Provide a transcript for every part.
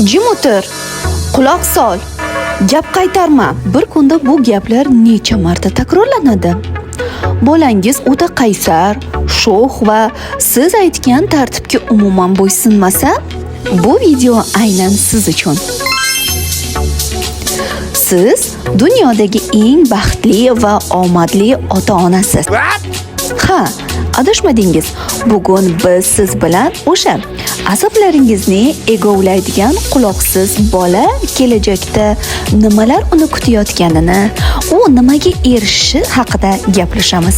Jim o'tir. Quloq sol. Gap qaytarma. Bir kunda bu gaplar necha marta takrorlanadi? Bolangiz o'ta qaysar, sho'x va siz aytgan tartibga umuman bo'ysunmasa, bu video aynan siz uchun. Siz dunyodagi eng baxtli va omadli ota-onasiz. Ha, adashmadingiz. Bugun biz siz bilan o'sha asablaringizni egovlaydigan quloqsiz bola kelajakda nimalar uni kutayotganini, u nimaga erishishi haqida gaplashamiz.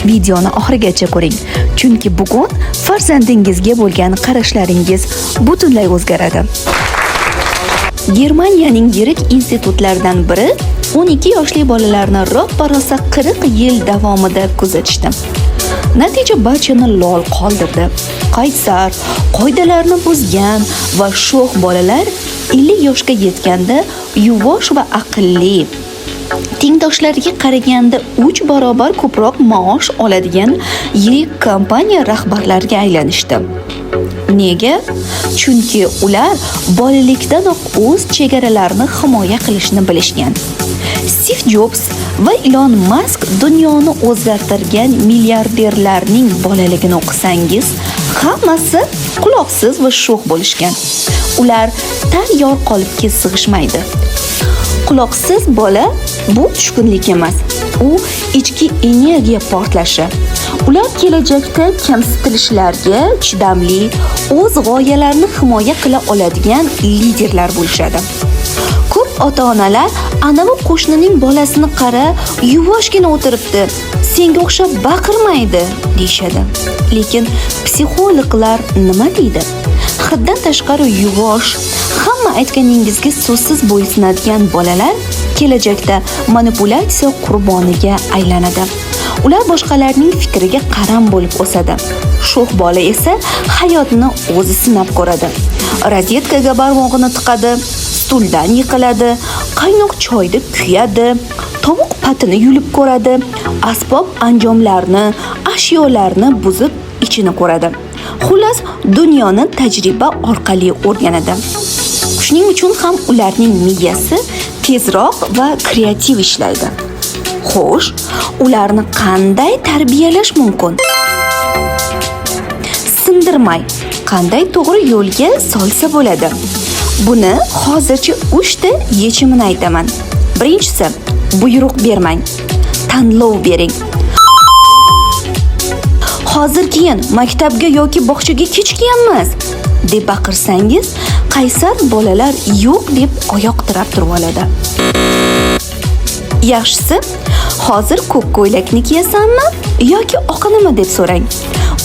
Videoni oxirigacha ko'ring, chunki bugun farzandingizga bo'lgan qarashlaringiz butunlay o'zgaradi. Germaniyaning yirik institutlaridan biri 12 yoshli bolalarni ro'ppa-rosa 40 yil davomida kuzatishdi. Natija barchani lol qoldirdi. Qaysar, qoidalarni buzgan va sho'x bolalar 50 yoshga yetganda yuvosh va aqlli, tengdoshlariga qaraganda 3 barobar ko'proq maosh oladigan yirik kompaniya rahbarlariga aylanishdi. Nega? Chunki ular bolalikdanoq o'z chegaralarini himoya qilishni bilishgan. Steve Jobs va Elon Musk dunyoni o'zgartirgan milliarderlarning bolaligini o'qisangiz, hammasi quloqsiz va sho'x bo'lishgan. Ular tayyor qolipga sig'ishmaydi. Quloqsiz bola bu tushkunlik emas, u ichki energiya portlashi. Ular kelajakda kamsitilishlarga chidamli, o'z g'oyalarini himoya qila oladigan liderlar bo'lishadi. Ko'p ota-onalar ana bu qo'shnining bolasini qara, yuvoshgina o'tiribdi, senga o'xshab baqirmaydi deyshadi. Lekin psixologlar nima deydi? Hiddan tashqari yuvosh, hamma aytganingizga so'zsiz bo'ysunadigan bolalar kelajakda manipulyatsiya qurboniga aylanadi. Ular boshqalarning fikriga qaram bo'lib o'sadi. Sho'x bola esa hayotni o'zi sinab ko'radi. Rozetkaga barmog'ini tiqadi, stuldan yiqiladi, qaynoq choyda kuyadi, tovuq patini yulib ko'radi, asbob anjomlarni, ashyolarni buzib ichini ko'radi. Xullas, dunyoni tajriba orqali o'rganadi. Shuning uchun ham ularning miyasi tezroq va kreativ ishlaydi. Xo'sh, ularni qanday tarbiyalash mumkin? Sindirmay, qanday to'g'ri yo'lga solsa bo'ladi? Buni hozircha 3 ta yechimini aytaman. Birinchisi, buyruq bermang. Tanlov bering. Hozir keyin maktabga yoki bog'chaga kechikkanmiz deb baqirsangiz, qaysar bolalar yo'q deb oyoq tirab turib oladi. Yaxshisi, hozir ko'k ko'ylakni kiyasanmi yoki oqinimi deb so'rang.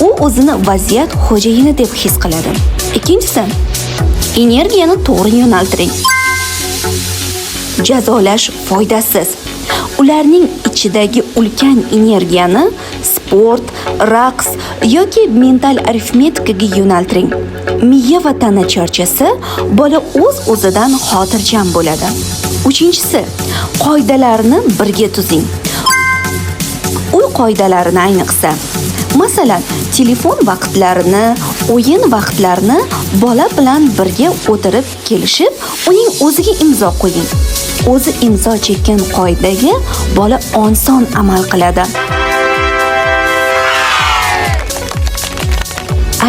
U o'zini vaziyat xo'jayini deb his qiladi. Ikkinchisi, energiyani to'g'ri yo'naltiring. Jazolash foydasiz. Ularning ichidagi ulkan energiyani sport, raqs yoki mental arifmetikaga yo'naltiring. Miya va tana charchasa, bola o'z-o'zidan xotirjam bo'ladi. Uchinchisi, qoidalarni birga tuzing. Uy qoidalarini ayniqsa, masalan, telefon vaqtlarini, o'yin vaqtlarini bola bilan birga o'tirib kelishib, uning o'ziga imzo qo'ying. O'zi imzo chekkan qoidaga bola oson amal qiladi.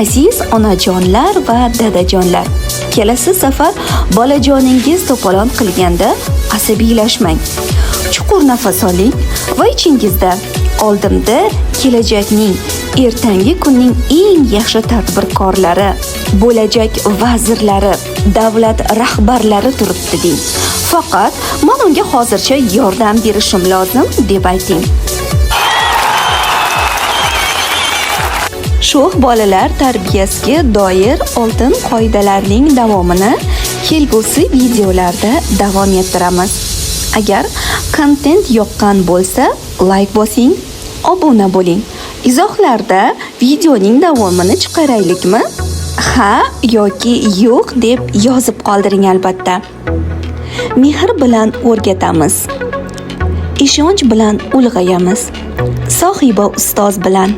Aziz onajonlar va dadajonlar, kelasi safar bolajoningiz to'polon qilganda asabiylashmang. Chuqur nafas oling va ichingizda oldimda kelajakning, ertangi kunning eng yaxshi tadbirkorlari, bo'lajak vazirlari, davlat rahbarlari turibdi deng. Faqat men unga hozircha yordam berishim lozim deb ayting. Sho'x bolalar tarbiyasiga doir oltin qoidalarning davomini kelgusi videolarda davom ettiramiz. Agar kontent yoqqan bo'lsa, like bosing, obuna bo'ling. Izohlarda videoning davomini chiqaraylikmi? Ha yoki yo'q deb yozib qoldiring albatta. Mehr bilan o'rgatamiz. Ishonch bilan ulg'ayamiz. Sohiba ustoz bilan